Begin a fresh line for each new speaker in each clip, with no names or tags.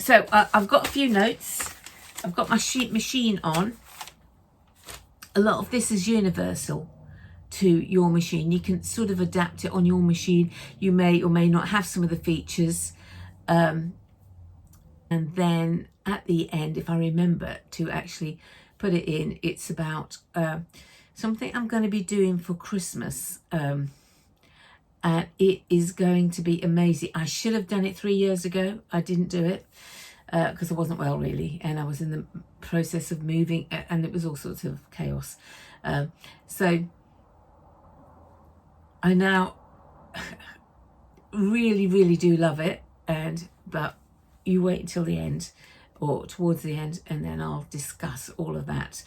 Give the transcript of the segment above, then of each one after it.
So I've got a few notes. I've got my sheet machine on. A lot of this is universal to your machine. You can sort of adapt it on your machine. You may or may not have some of the features. And then at the end, if I remember to actually put it in, it's about something I'm going to be doing for Christmas. And it is going to be amazing. I should have done it 3 years ago. I didn't do it because I wasn't well really, and I was in the process of moving, and it was all sorts of chaos. So I now really do love it, but you wait until the end or towards the end, and then I'll discuss all of that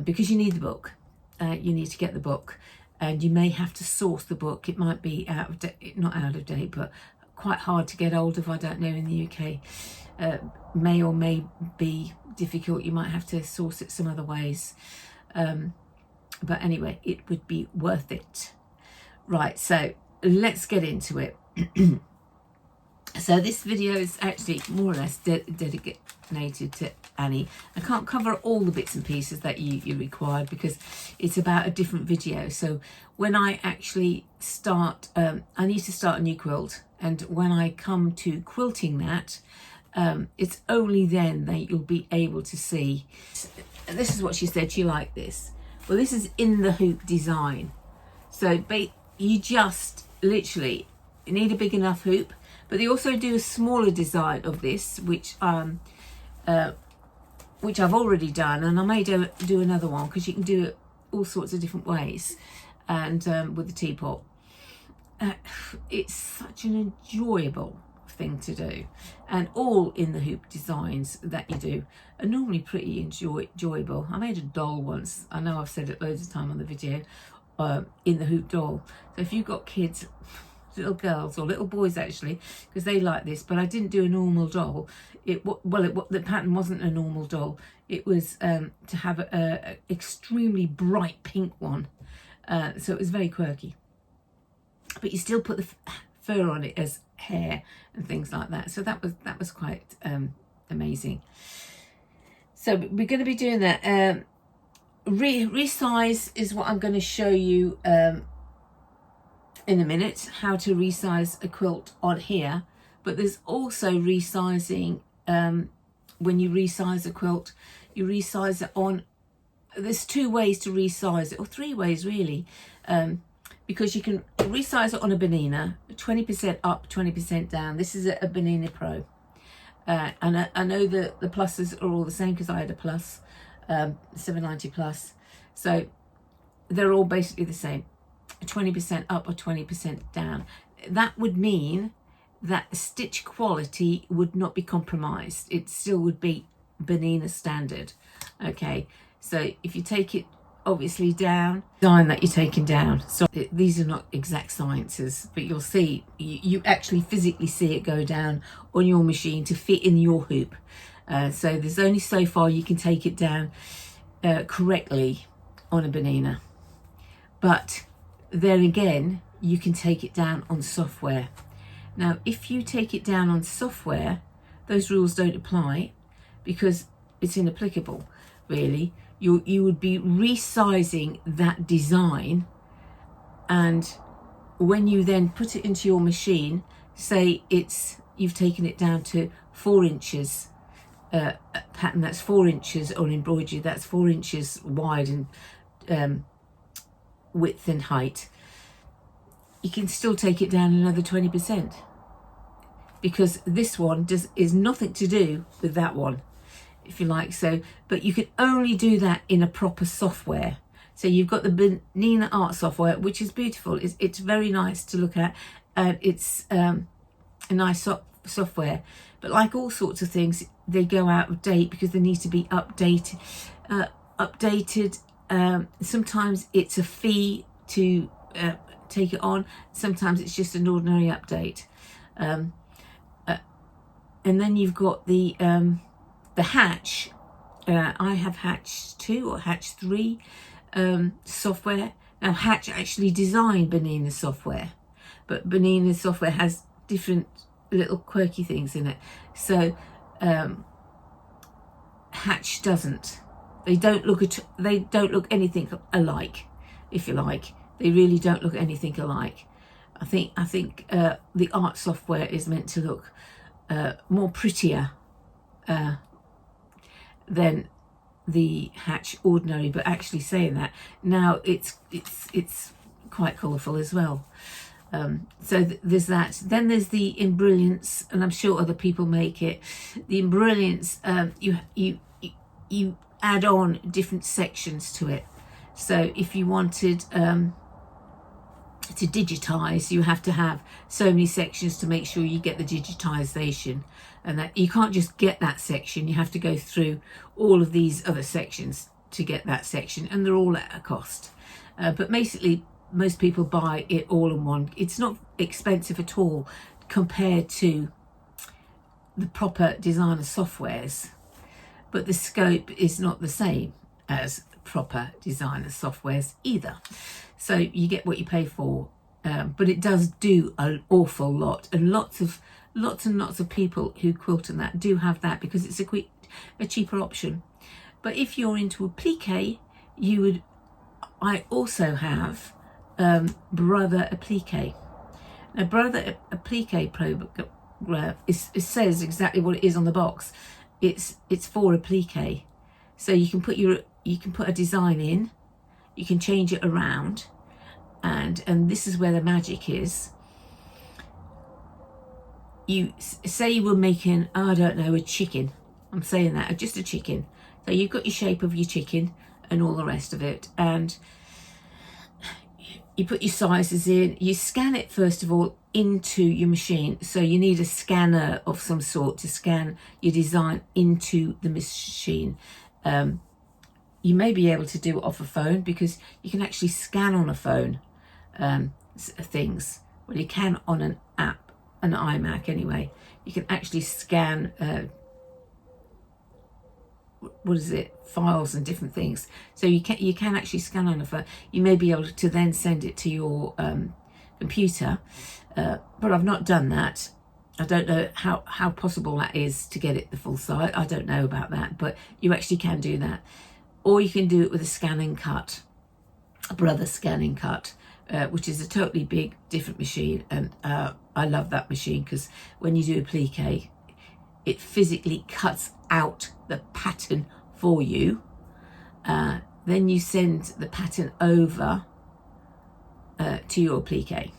because you need the book. You need to get the book, and you may have to source the book. It might be out of date, not out of date, but quite hard to get hold of. I don't know, in the UK. May or may be difficult. You might have to source it some other ways. But anyway, it would be worth it. Right, so let's get into it. So this video is actually more or less dedicated to Annie. I can't cover all the bits and pieces that you required because it's about a different video. So when I actually start, I need to start a new quilt, and when I come to quilting that, it's only then that you'll be able to see. And this is what she said, she liked this. Well, this is in the hoop design. So you just literally need a big enough hoop, but they also do a smaller design of this, which I've already done, and I may do another one because you can do it all sorts of different ways, and with the teapot. It's such an enjoyable thing to do, and all in the hoop designs that you do are normally pretty enjoyable. I made a doll once. I know I've said it loads of time on the video, in the hoop doll. So if you've got kids, little girls or little boys actually, because they like this, but I didn't do a normal doll. The pattern wasn't a normal doll. It was to have a extremely bright pink one, so it was very quirky, but you still put the fur on it as hair and things like that. So that was quite amazing. So we're going to be doing that. Resize is what I'm going to show you in a minute, how to resize a quilt on here. But there's also resizing. When you resize a quilt, you resize it on, there's 2 ways to resize it, or 3 ways really, because you can resize it on a Bernina, 20% up, 20% down. This is a Bernina Pro, and I know that the pluses are all the same because I had a plus, 790 plus, so they're all basically the same, 20% up or 20% down. That would mean that the stitch quality would not be compromised. It still would be Bernina standard. Okay, so if you take it obviously down, design that you're taking down. So these are not exact sciences, but you'll see, you actually physically see it go down on your machine to fit in your hoop. So there's only so far you can take it down correctly on a Bernina. But then again, you can take it down on software. Now, if you take it down on software, those rules don't apply because it's inapplicable, really. You would be resizing that design, and when you then put it into your machine, say you've taken it down to 4 inches, a pattern that's 4 inches, or an embroidery that's 4 inches wide and width and height, you can still take it down another 20%, because this one is nothing to do with that one, if you like. So, but you can only do that in a proper software. So you've got the Bernina art software, which is beautiful. It's very nice to look at. It's a nice software, but like all sorts of things, they go out of date because they need to be updated. Sometimes it's a fee to take it on. Sometimes it's just an ordinary update. And then you've got the Hatch. I have Hatch 2 or Hatch 3 software. Now Hatch actually designed Bernina software, but Bernina software has different little quirky things in it. So Hatch doesn't. They don't look anything alike, if you like. They really don't look anything alike. I think the art software is meant to look more prettier than the Hatch Ordinary, but actually saying that, now it's quite colourful as well. So there's that. Then there's the In Brilliance, and I'm sure other people make it. The In Brilliance, you add on different sections to it. So if you wanted to digitize, you have to have so many sections to make sure you get the digitization, and that you can't just get that section, you have to go through all of these other sections to get that section, and they're all at a cost. But basically most people buy it all in one. It's not expensive at all compared to the proper designer softwares, but the scope is not the same as proper designer softwares either. So you get what you pay for, but it does do an awful lot, and lots and lots of people who quilt and that do have that because it's a cheaper option. But if you're into Applique, I also have Brother Applique. Now Brother Applique program, it says exactly what it is on the box. It's for Applique, so you can put a design in, you can change it around, and this is where the magic is. You say you were making, I don't know, a chicken. I'm saying that, just a chicken. So you've got your shape of your chicken and all the rest of it, and you put your sizes in, you scan it first of all into your machine. So you need a scanner of some sort to scan your design into the machine. You may be able to do it off a phone, because you can actually scan on a phone things. Well, you can on an app, an iMac anyway. You can actually scan files and different things. So you can actually scan on a phone. You may be able to then send it to your computer, but I've not done that. I don't know how possible that is to get it the full size. I don't know about that, but you actually can do that. Or you can do it with a scanning cut, a Brother scanning cut, which is a totally big different machine, and I love that machine because when you do Applique, it physically cuts out the pattern for you. Then you send the pattern over to your Applique,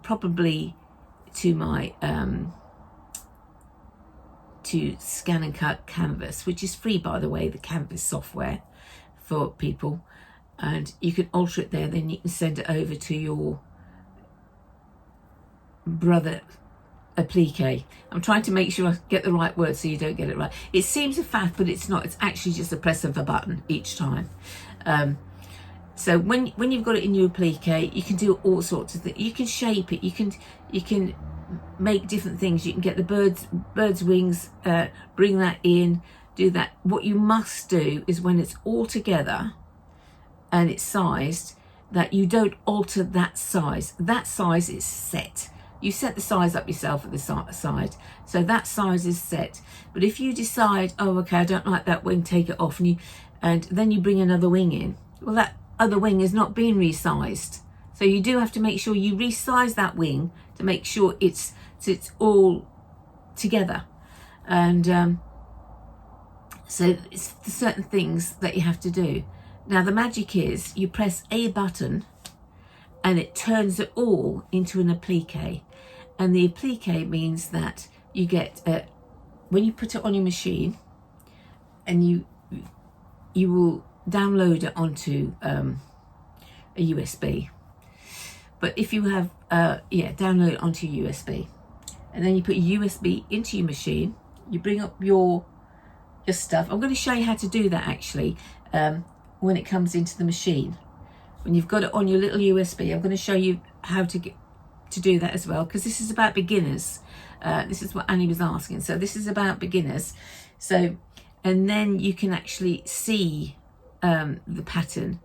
probably to my to Scan and Cut Canvas, which is free, by the way, the Canvas software for people, and you can alter it there. Then you can send it over to your Brother Applique. I'm trying to make sure I get the right word so you don't get it right. It seems a faff, but it's not. It's actually just a press of a button each time. So when you've got it in your Applique, you can do all sorts of things. You can shape it. You can make different things. You can get the bird's wings, bring that in, do that. What you must do is when it's all together and it's sized, that you don't alter that size. That size is set. You set the size up yourself at the side, so that size is set. But if you decide, oh, okay, I don't like that wing, take it off, and then you bring another wing in, well, that other wing is not being resized. So you do have to make sure you resize that wing to make sure it's all together. And so it's certain things that you have to do. Now the magic is you press a button and it turns it all into an Applique. And the Applique means that you get, when you put it on your machine, and you will download it onto a USB. But if you have, download it onto a USB. And then you put your USB into your machine, you bring up your stuff. I'm going to show you how to do that actually when it comes into the machine. When you've got it on your little USB, I'm going to show you how to do that as well, because this is about beginners. This is what Annie was asking. So this is about beginners. So, and then you can actually see the pattern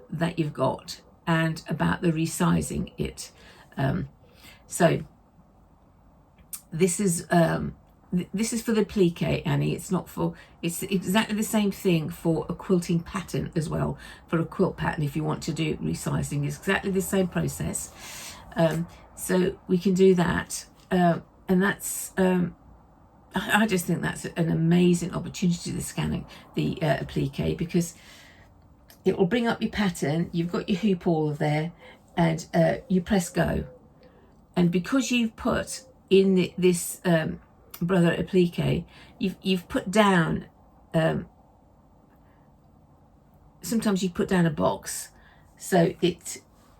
that you've got and about the resizing it. So this is this is for the applique, Annie. It's not for, it's exactly the same thing for a quilting pattern as well. For a quilt pattern, if you want to do resizing, it's exactly the same process. So we can do that, and that's I just think that's an amazing opportunity, the scanning, the applique, because it will bring up your pattern. You've got your hoop all there, and you press go, and because you've put in this brother applique, you've put down, sometimes you put down a box, so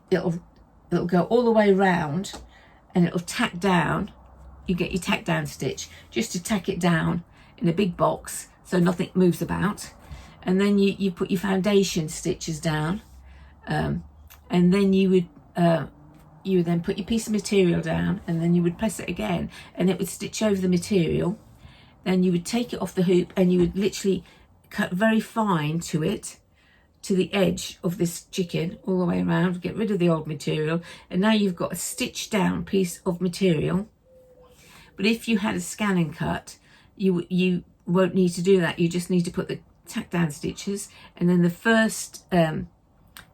it'll go all the way around, and it'll tack down. You get your tack down stitch just to tack it down in a big box so nothing moves about, and then you put your foundation stitches down, and then you would then put your piece of material down, and then you would press it again, and it would stitch over the material. Then you would take it off the hoop, and you would literally cut very fine to it, to the edge of this chicken, all the way around, get rid of the old material, and now you've got a stitched down piece of material. But if you had a scan and cut, you won't need to do that. You just need to put the tack down stitches, and then the first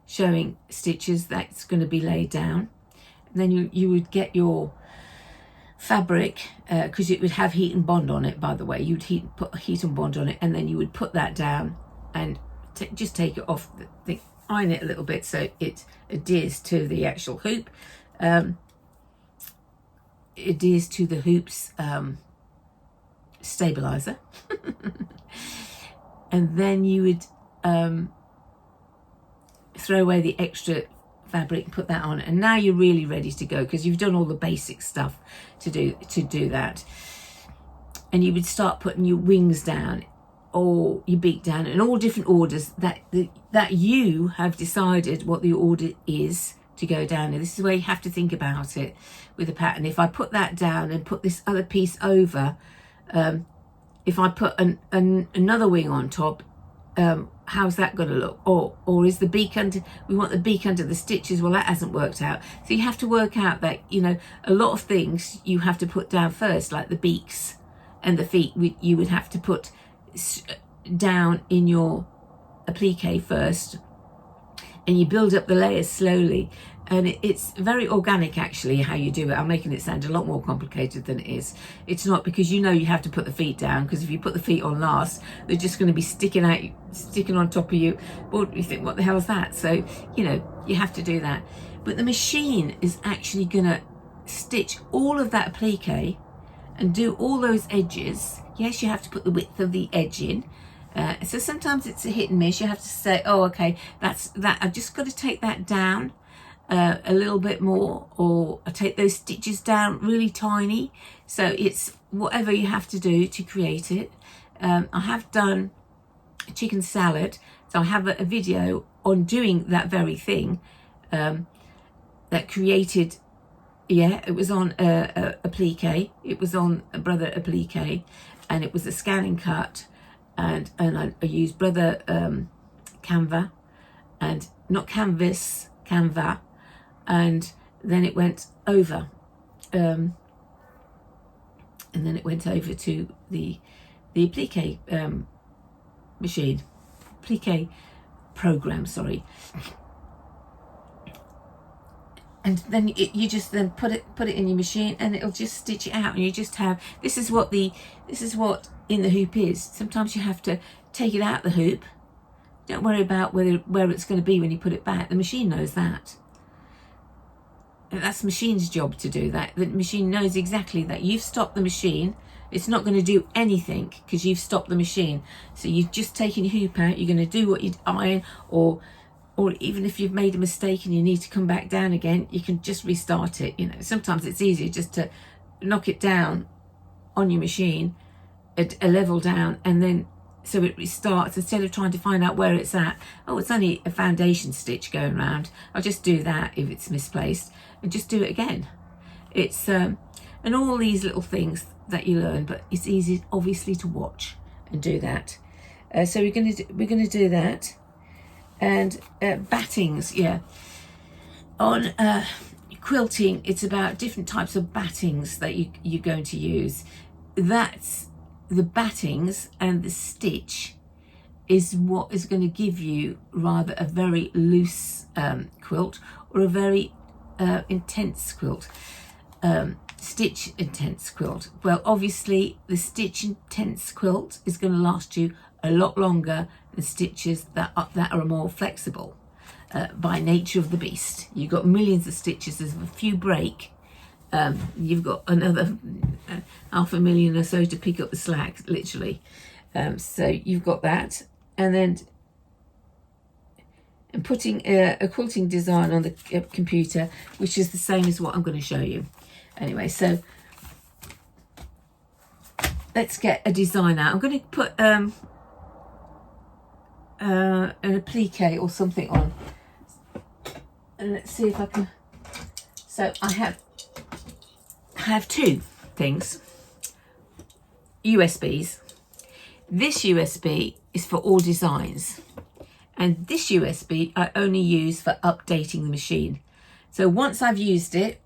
showing stitches, that's going to be laid down. And then you would get your fabric, because it would have heat and bond on it, by the way. You'd put heat and bond on it, and then you would put that down and just take it off, iron it a little bit so it adheres to the actual hoop. It adheres to the hoop's stabilizer. And then you would throw away the extra fabric and put that on, and now you're really ready to go, because you've done all the basic stuff to do that. And you would start putting your wings down or your beak down in all different orders that you have decided what the order is to go down. And this is where you have to think about it with the pattern. If I put that down and put this other piece over, if I put another wing on top, how's that going to look? Or is the beak under, we want the beak under the stitches, well, that hasn't worked out. So you have to work out that, you know, a lot of things you have to put down first, like the beaks and the feet, you would have to put down in your applique first, and you build up the layers slowly. And it's very organic, actually, how you do it. I'm making it sound a lot more complicated than it is. It's not, because you know you have to put the feet down, because if you put the feet on last, they're just going to be sticking on top of you. Well, you think, what the hell is that? So, you know, you have to do that. But the machine is actually going to stitch all of that applique and do all those edges. Yes, you have to put the width of the edge in. So sometimes it's a hit and miss. You have to say, oh, okay, that's that. I've just got to take that down a little bit more, or I take those stitches down really tiny. So it's whatever you have to do to create it. I have done a chicken salad, so I have a video on doing that very thing, that created, yeah, it was on applique, it was on a brother applique, and it was a scanning cut, and I used brother canva, and not canvas, canva, and then it went over, and then it went over to the applique machine, applique program, sorry. And then you just then put it in your machine, and it'll just stitch it out, and you just have, this is what in the hoop is. Sometimes you have to take it out the hoop. Don't worry about where it's going to be when you put it back. The machine knows that. That's the machine's job to do that. The machine knows exactly that. You've stopped the machine. It's not going to do anything because you've stopped the machine. So you've just taken your hoop out. You're going to do what you'd iron, or even if you've made a mistake and you need to come back down again, you can just restart it. You know, sometimes it's easier just to knock it down on your machine at a level down, and then so it restarts, instead of trying to find out where it's at. Oh, it's only a foundation stitch going around. I'll just do that if it's misplaced, and just do it again. It's and all these little things that you learn, but it's easy, obviously, to watch and do that. So we're gonna do that. And battings, yeah. On quilting, it's about different types of battings that you're going to use. that's the battings and the stitch is what is going to give you rather a very loose quilt or a very intense quilt, stitch intense quilt. Well, obviously the stitch intense quilt is going to last you a lot longer than stitches that are more flexible by nature of the beast. You've got millions of stitches. If a few break, you've got another 500,000 or so to pick up the slack, literally. So you've got that, and then putting a quilting design on the computer, which is the same as what I'm going to show you. Anyway, so let's get a design out. I'm going to put an applique or something on, and let's see if I can. So I have two things, USBs. This USB is for all designs, and this USB I only use for updating the machine. So once I've used it,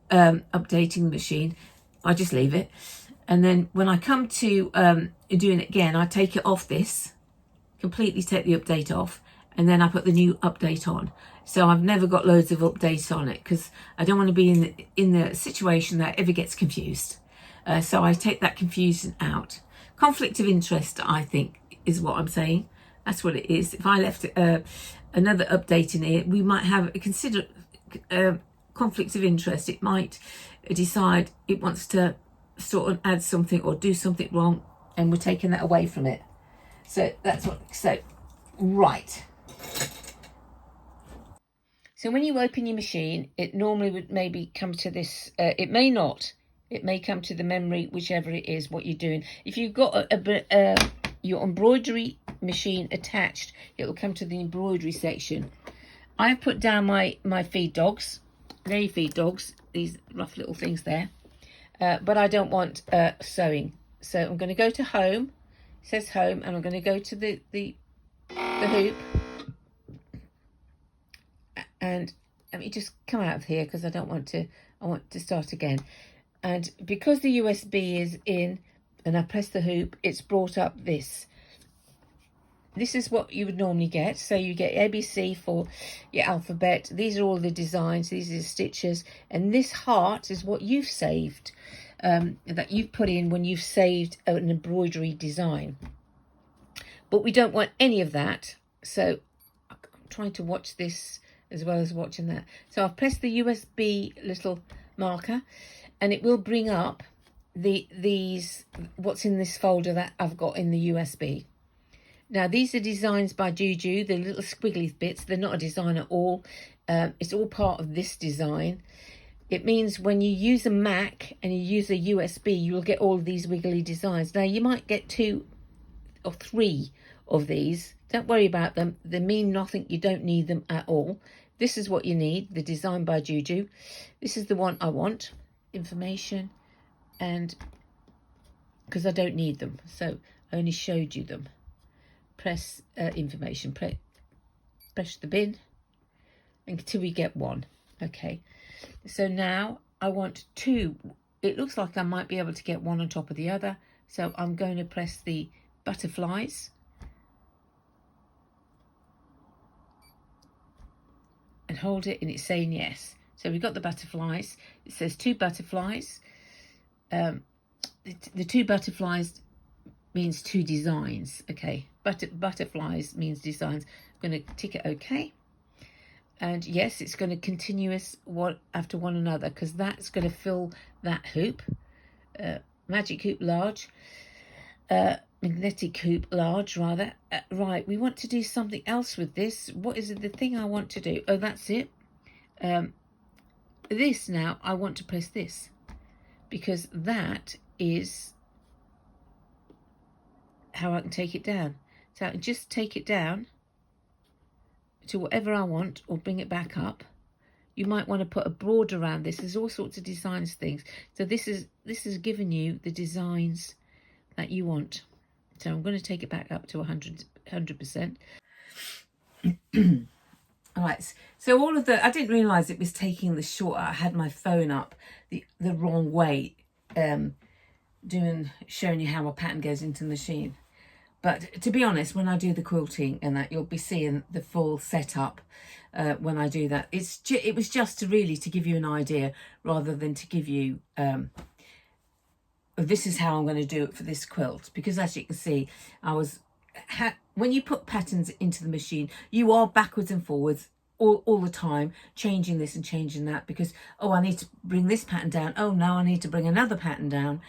updating the machine, I just leave it, and then when I come to doing it again, I take it off this, completely take the update off, and then I put the new update on. So I've never got loads of updates on it because I don't want to be in the situation that ever gets confused. So I take that confusion out. Conflict of interest, I think, is what I'm saying. That's what it is. If I left another update in here, we might have a consider conflict of interest. It might decide it wants to sort of add something or do something wrong, and we're taking that away from it. So that's what. So right. So when you open your machine, it normally would maybe come to this. It may not. It may come to the memory, whichever it is, what you're doing. If you've got your embroidery machine attached, it will come to the embroidery section. I've put down my feed dogs. There you feed dogs, these rough little things there. But I don't want sewing. So I'm going to go to home. It says home, and I'm going to go to the hoop. And let me just come out of here because I don't want to. I want to start again. And because the USB is in, and I press the hoop, it's brought up this. This is what you would normally get. So you get ABC for your alphabet. These are all the designs. These are the stitches. And this heart is what you've saved, that you've put in when you've saved an embroidery design. But we don't want any of that. So I'm trying to watch this as well as watching that. So I've pressed the USB little marker, and it will bring up these what's in this folder that I've got in the USB. Now these are designs by Juju, the little squiggly bits. They're not a design at all. It's all part of this design. It means when you use a Mac and you use a USB, you'll get all of these wiggly designs. Now you might get 2 or 3 of these. Don't worry about them. They mean nothing. You don't need them at all. This is what you need, the design by Juju. This is the one I want. Information, and because I don't need them, so I only showed you them. Press information, press the bin until we get 1. Okay, so now I want 2. It looks like I might be able to get 1 on top of the other, so I'm going to press the butterflies and hold it, and it's saying yes. So we've got the butterflies. It says 2 butterflies. The 2 butterflies means 2 designs. Okay, butterflies means designs. I'm going to tick it OK. And yes, it's going to continuous one after one another, because that's going to fill that hoop. Magic hoop large. Magnetic hoop large, rather. Right, we want to do something else with this. What is it, the thing I want to do? Oh, that's it. This now, I want to press this, because that is how I can take it down. So I can just take it down to whatever I want, or bring it back up. You might want to put a border around this. There's all sorts of designs things. So this is giving you the designs that you want. So I'm going to take it back up to 100%. All right, so all of I didn't realise it was taking the short. I had my phone up the wrong way. showing you how a pattern goes into the machine. But to be honest, when I do the quilting and that, you'll be seeing the full setup when I do that. It was just to give you an idea, rather than to give you this is how I'm going to do it for this quilt. Because as you can see, when you put patterns into the machine, you are backwards and forwards all the time, changing this and changing that, because, oh, I need to bring this pattern down. Oh, no, I need to bring another pattern down.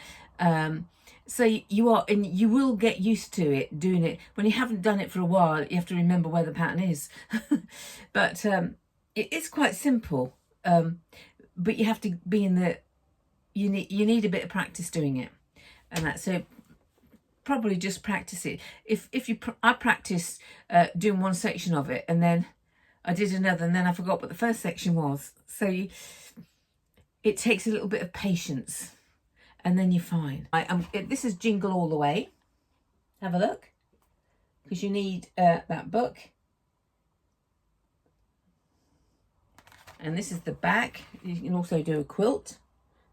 So you are, and you will get used to it, doing it. When you haven't done it for a while, you have to remember where the pattern is. But it is quite simple. But you have to be in the, you need a bit of practice doing it. And that's so probably just practice it. I practiced doing one section of it, and then I did another, and then I forgot what the first section was. So it takes a little bit of patience, and then you're fine. This is Jingle All the Way. Have a look, because you need that book. And this is the back. You can also do a quilt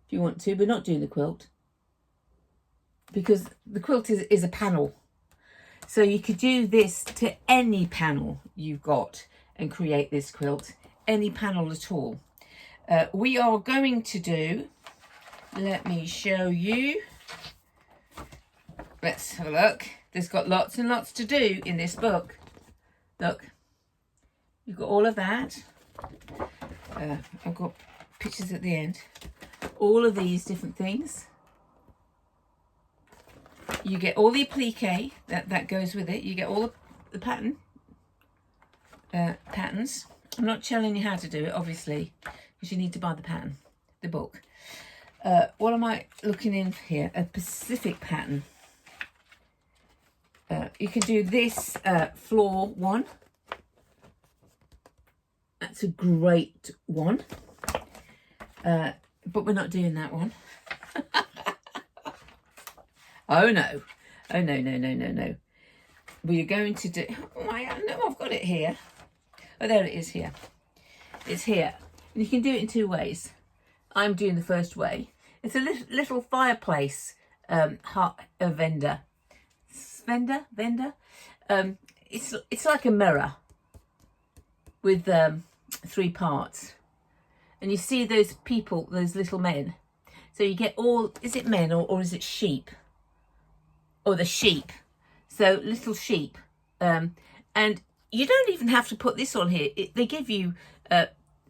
if you want to, but not do the quilt, because the quilt is a panel. So you could do this to any panel you've got and create this quilt, any panel at all. We are going to do, let me show you. Let's have a look. There's got lots and lots to do in this book. Look, you've got all of that. I've got pictures at the end. All of these different things. You get all the applique that goes with it. You get all the patterns. I'm not telling you how to do it, obviously, because you need to buy the pattern, the book. What am I looking in here? A Pacific pattern. You can do this floor one. That's a great one. But we're not doing that one. Oh no. Oh no. We're going to do, oh, I know I've got it here. Oh, there it is here. It's here. And you can do it in two ways. I'm doing the first way. It's a little fireplace vendor. It's like a mirror with 3 parts. And you see those people, those little men. So you get all, is it men or is it sheep? Or the sheep. So little sheep. And you don't even have to put this on here. They give you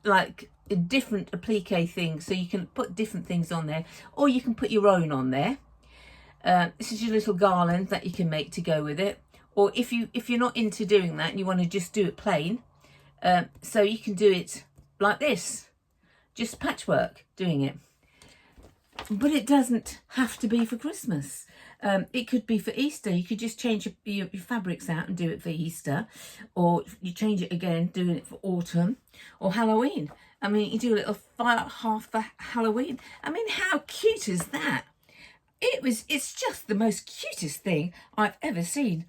like a different applique thing, so you can put different things on there, or you can put your own on there. This is your little garland that you can make to go with it. Or if you're not into doing that and you want to just do it plain, so you can do it like this, just patchwork doing it. But it doesn't have to be for Christmas. It could be for Easter. You could just change your fabrics out and do it for Easter, or you change it again, doing it for autumn or Halloween. I mean, you do a little half for Halloween. I mean, how cute is that? It's just the most cutest thing I've ever seen.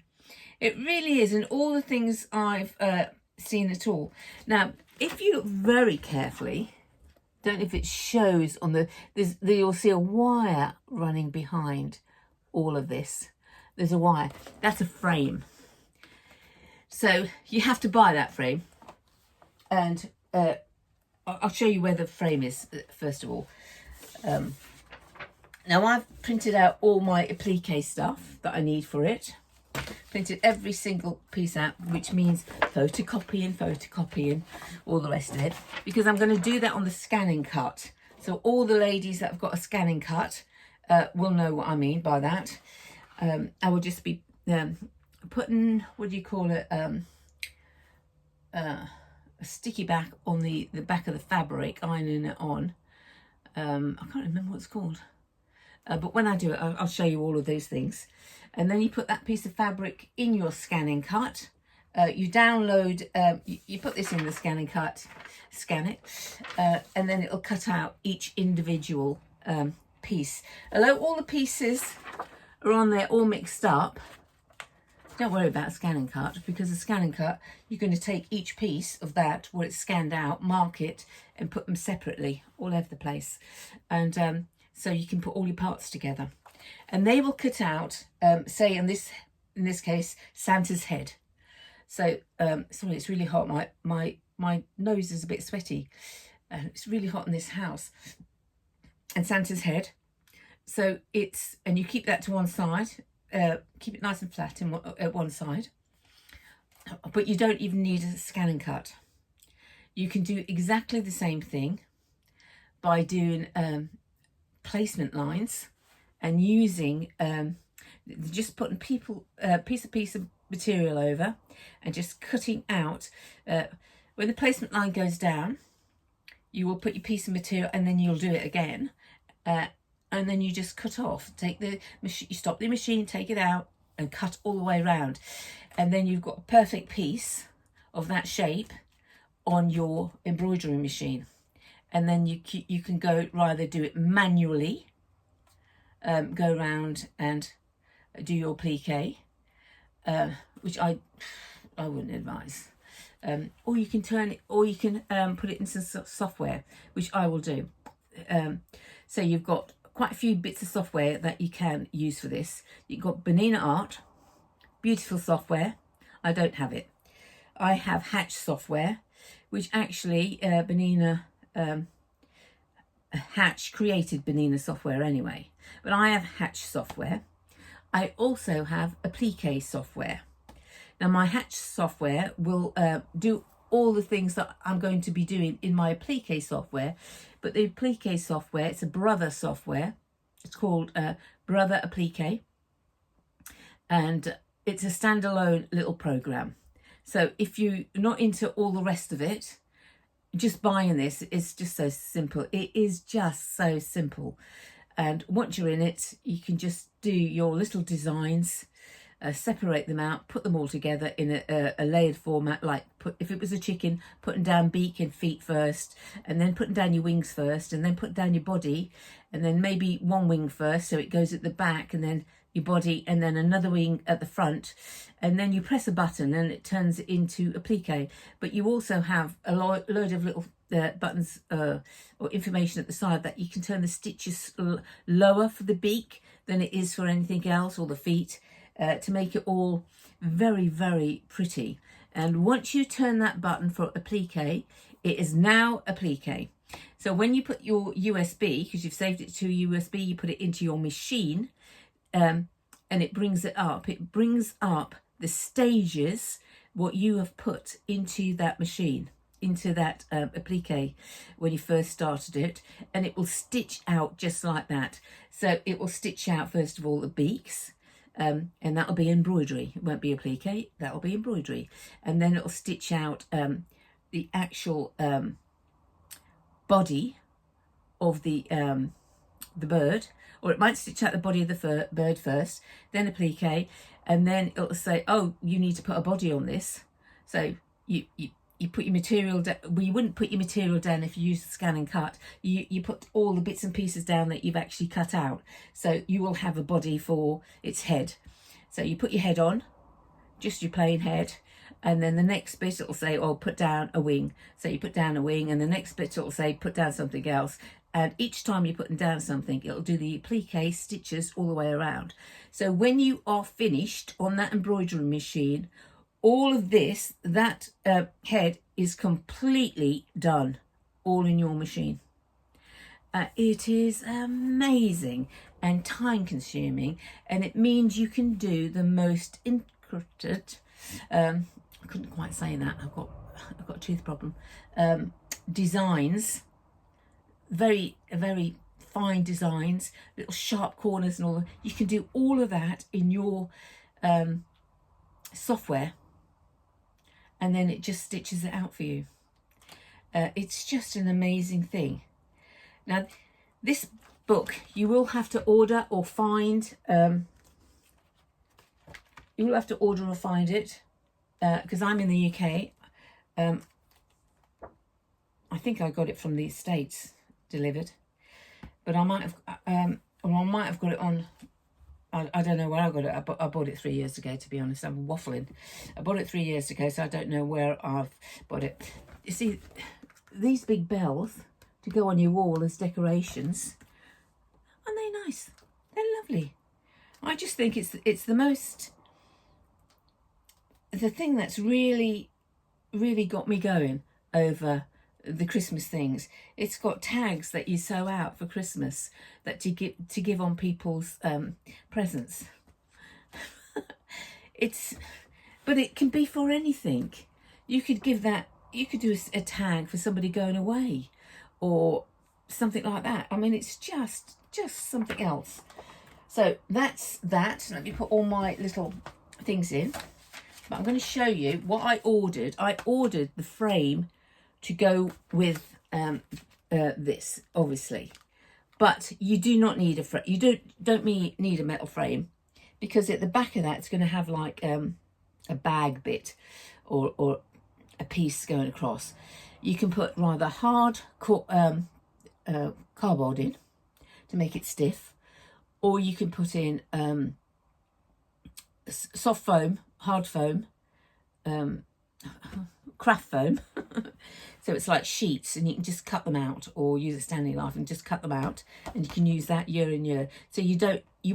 It really is, and all the things I've seen at all. Now, if you look very carefully, don't know if it shows on you'll see a wire running behind all of this. There's a wire. That's a frame. So you have to buy that frame. And I'll show you where the frame is, first of all. Now I've printed out all my applique stuff that I need for it. Printed every single piece out, which means photocopying, all the rest of it, because I'm going to do that on the scanning cut. So all the ladies that have got a scanning cut will know what I mean by that. I will just be putting, what do you call it, a sticky back on the back of the fabric, ironing it on. I can't remember what it's called. But when I do it, I'll show you all of those things. And then you put that piece of fabric in your scanning cut. You download, you put this in the scanning cut, scan it, and then it'll cut out each individual piece. Although all the pieces are on there all mixed up, don't worry about a scanning cut, because a scanning cut, you're going to take each piece of that where it's scanned out, mark it, and put them separately all over the place. And so you can put all your parts together. and they will cut out, say in this case, Santa's head. So sorry, it's really hot. My nose is a bit sweaty, and it's really hot in this house. And Santa's head. So and you keep that to one side. Keep it nice and flat at one side. But you don't even need a scan and cut. You can do exactly the same thing by doing placement lines and using just putting piece of material over and just cutting out. When the placement line goes down, you will put your piece of material and then you'll do it again, and then you just cut off. You stop the machine, take it out, and cut all the way around, and then you've got a perfect piece of that shape on your embroidery machine. And then you can go rather do it manually, go around and do your applique, which I wouldn't advise. Or you can put it into software, which I will do. So you've got quite a few bits of software that you can use for this. You've got Bernina Art, beautiful software. I don't have it. I have Hatch software, which actually Bernina Hatch created Bernina software anyway. But I have Hatch software. I also have Applique software. Now my Hatch software will do all the things that I'm going to be doing in my Applique software, but the Applique software, it's a brother software. It's called Brother Applique, and it's a standalone little program. So if you're not into all the rest of it, just buying this is just so simple. It is just so simple. And once you're in it, you can just do your little designs, separate them out, put them all together in a layered format, like if it was a chicken, putting down beak and feet first, and then putting down your wings first, and then put down your body, and then maybe one wing first, so it goes at the back, and then your body, and then another wing at the front, and then you press a button and it turns it into applique. But you also have a load of little buttons or information at the side that you can turn the stitches lower for the beak than it is for anything else, or the feet, to make it all very, very pretty. And once you turn that button for applique, it is now applique. So when you put your USB, because you've saved it to USB, you put it into your machine, and it brings up the stages, what you have put into that machine, into that applique when you first started it, and it will stitch out just like that. So it will stitch out first of all the beaks, and that'll be embroidery. It won't be applique, that'll be embroidery. And then it'll stitch out the actual body of the bird, or it might stitch out the body of the bird first, then applique, and then it'll say, oh, you need to put a body on this. So you put your material down. Well, you wouldn't put your material down if you use the scan and cut. You put all the bits and pieces down that you've actually cut out. So you will have a body for its head. So you put your head on, just your plain head, and then the next bit it'll say, oh, put down a wing. So you put down a wing, and the next bit it'll say, put down something else. And each time you're putting down something, it'll do the applique stitches all the way around. So when you are finished on that embroidery machine, all of this, that head is completely done, all in your machine. It is amazing and time consuming, and it means you can do the most intricate, I couldn't quite say that, I've got a tooth problem, designs, very fine designs, little sharp corners and all that. You can do all of that in your software, and then it just stitches it out for you. It's just an amazing thing. Now this book you will have to order or find, you will have to order or find it, because I'm in the UK. I think I got it from the States delivered, but I might have got it on, I don't know where I got it. I bought it 3 years ago, to be honest. I'm waffling. I bought it 3 years ago, so I don't know where I've bought it. You see, these big bells to go on your wall as decorations, aren't they nice? They're lovely. I just think it's the thing that's really got me going over the Christmas things. It's got tags that you sew out for Christmas that to give on people's presents. But it can be for anything. You could do a tag for somebody going away or something like that. I mean, it's just something else. So that's that. Let me put all my little things in. But I'm going to show you what I ordered. I ordered the frame to go with this, obviously. But you do not need a frame. You don't need a metal frame, because at the back of that it's going to have like a bag bit or a piece going across. You can put rather hard cardboard in to make it stiff, or you can put in soft foam, hard foam, craft foam. So it's like sheets, and you can just cut them out, or use a standing knife and just cut them out, and you can use that year and year. So you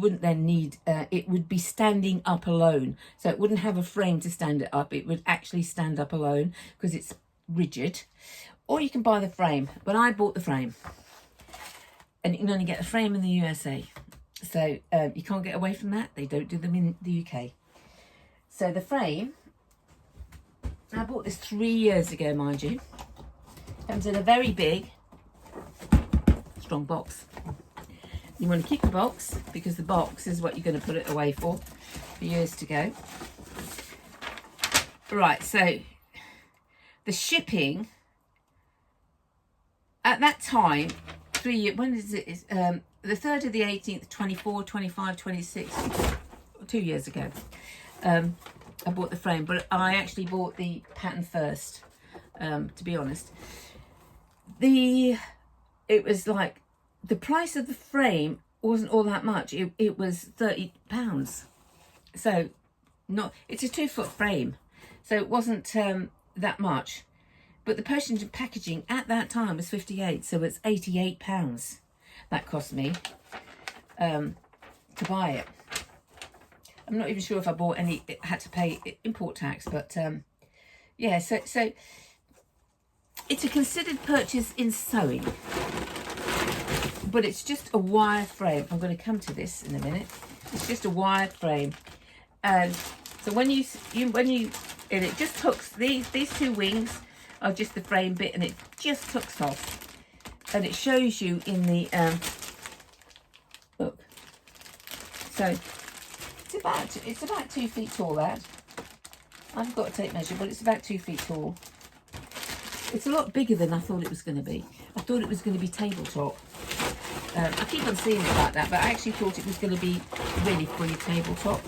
wouldn't then need, it would be standing up alone. So it wouldn't have a frame to stand it up. It would actually stand up alone because it's rigid. Or you can buy the frame, but I bought the frame. And you can only get the frame in the USA. So you can't get away from that. They don't do them in the UK. So the frame, I bought this 3 years ago, mind you. Comes in a very big, strong box. You want to keep the box, because the box is what you're going to put it away for years to go. Right, so the shipping at that time, 3 years, when is it? Is the 3rd of the 18th, 24, 25, 26, 2 years ago. I bought the frame, but I actually bought the pattern first, to be honest. It was like, the price of the frame wasn't all that much. It was £30. So it's a 2-foot frame. So it wasn't that much. But the postage and packaging at that time was 58. So it's £88 that cost me to buy it. I'm not even sure if I bought any, it had to pay import tax, but yeah, so it's a considered purchase in sewing, but it's just a wire frame. I'm going to come to this in a minute. It's just a wire frame, and so when you and it just hooks, these two wings are just the frame bit, and it just hooks off, and it shows you in the look. So it's about 2 feet tall. That I've got a tape measure, but it's about 2 feet tall. It's a lot bigger than I thought it was going to be. I thought it was going to be tabletop. I keep on seeing it like that, but I actually thought it was going to be really fully tabletop.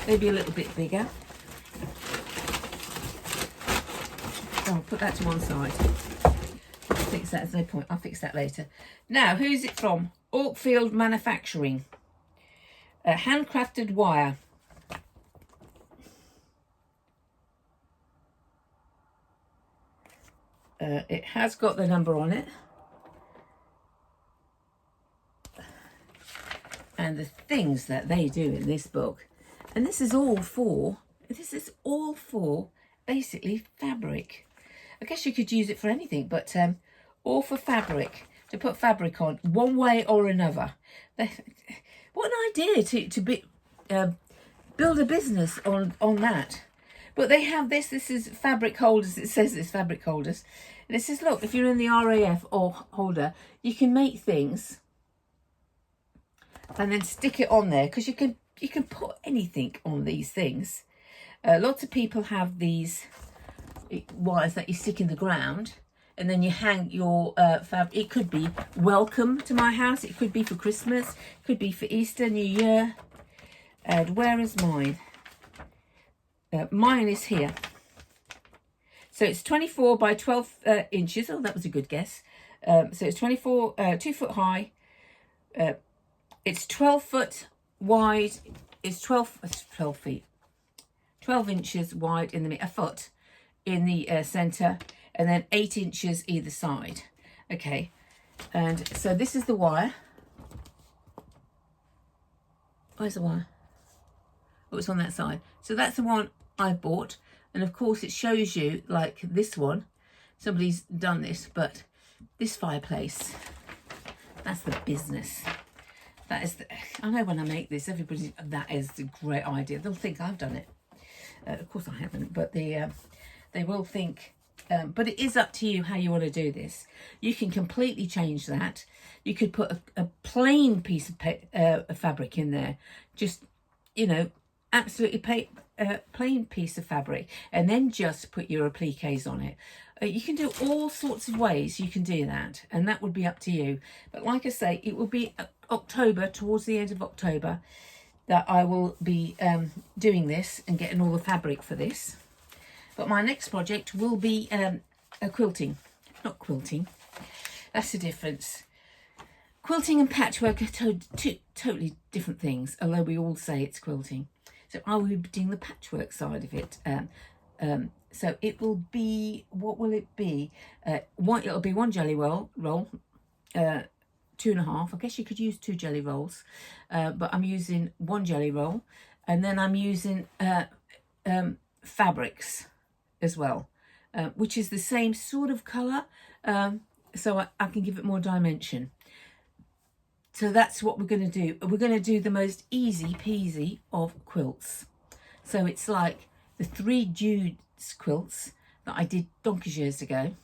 Maybe a little bit bigger. I'll put that to one side. I'll fix that. There's no point. I'll fix that later. Now, who's it from? Orkfield Manufacturing. Handcrafted wire. It has got the number on it. And the things that they do in this book. And this is all for basically fabric. I guess you could use it for anything, but all for fabric, to put fabric on one way or another. What an idea to build a business on that. But they have this is fabric holders. It says it's fabric holders. And it says, look, if you're in the RAF or holder, you can make things and then stick it on there, because you can put anything on these things. Lots of people have these wires that you stick in the ground, and then you hang your fabric. It could be welcome to my house. It could be for Christmas. It could be for Easter, New Year. And where is mine? Mine is here. So it's 24 by 12 inches. Oh, that was a good guess. So it's 24, 2 foot high. It's 12 foot wide. It's 12 feet. 12 inches wide in the, a foot in the center, and then 8 inches either side. Okay. And so this is the wire. Where's the wire? Oh, it's on that side. So that's the one I bought. And of course it shows you, like this one, somebody's done this, but this fireplace, that's the business. That is, I know when I make this, everybody, that is a great idea. They'll think I've done it. Of course I haven't, but they will think, but it is up to you how you want to do this. You can completely change that. You could put a plain piece of fabric in there, just, you know, absolutely plain piece of fabric, and then just put your appliques on it. You can do all sorts of ways you can do that, and that would be up to you. But like I say, it will be October, towards the end of October, that I will be doing this and getting all the fabric for this. But my next project will be a quilting. Not quilting, that's the difference. Quilting and patchwork are two totally different things, although we all say it's quilting. So I will be doing the patchwork side of it. So it will be, what will it be? It'll be one jelly roll, 2.5. I guess you could use 2 jelly rolls, but I'm using 1 jelly roll, and then I'm using fabrics as well, which is the same sort of colour, so I can give it more dimension. So that's what we're going to do. We're going to do the most easy peasy of quilts. So it's like the 3 Judes quilts that I did donkeys years ago.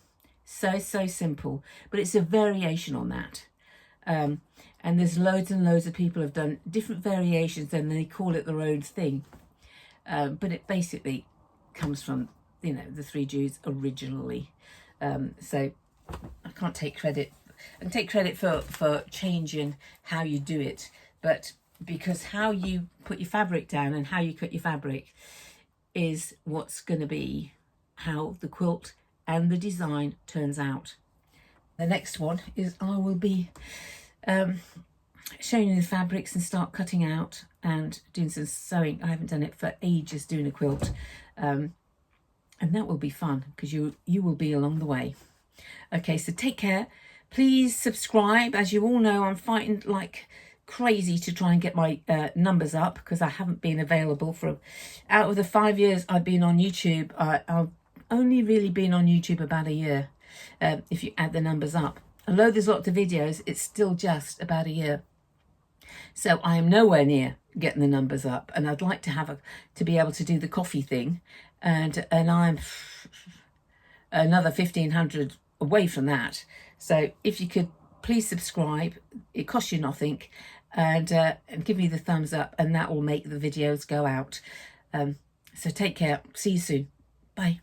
So simple, but it's a variation on that. And there's loads and loads of people have done different variations and they call it their own thing. But it basically comes from, you know, the 3 Judes originally. So I can't take credit. I can take credit for changing how you do it, but because how you put your fabric down and how you cut your fabric is what's going to be how the quilt and the design turns out. The next one is I will be showing you the fabrics and start cutting out and doing some sewing. I haven't done it for ages, doing a quilt, and that will be fun because you will be along the way. Okay, so take care. Please subscribe. As you all know, I'm fighting like crazy to try and get my numbers up because I haven't been available for, out of the 5 years I've been on YouTube, I've only really been on YouTube about a year, if you add the numbers up. Although there's lots of videos, it's still just about a year. So I am nowhere near getting the numbers up, and I'd like to to be able to do the coffee thing, and I'm another 1,500 away from that. So if you could please subscribe, it costs you nothing, and give me the thumbs up, and that will make the videos go out. So take care. See you soon. Bye.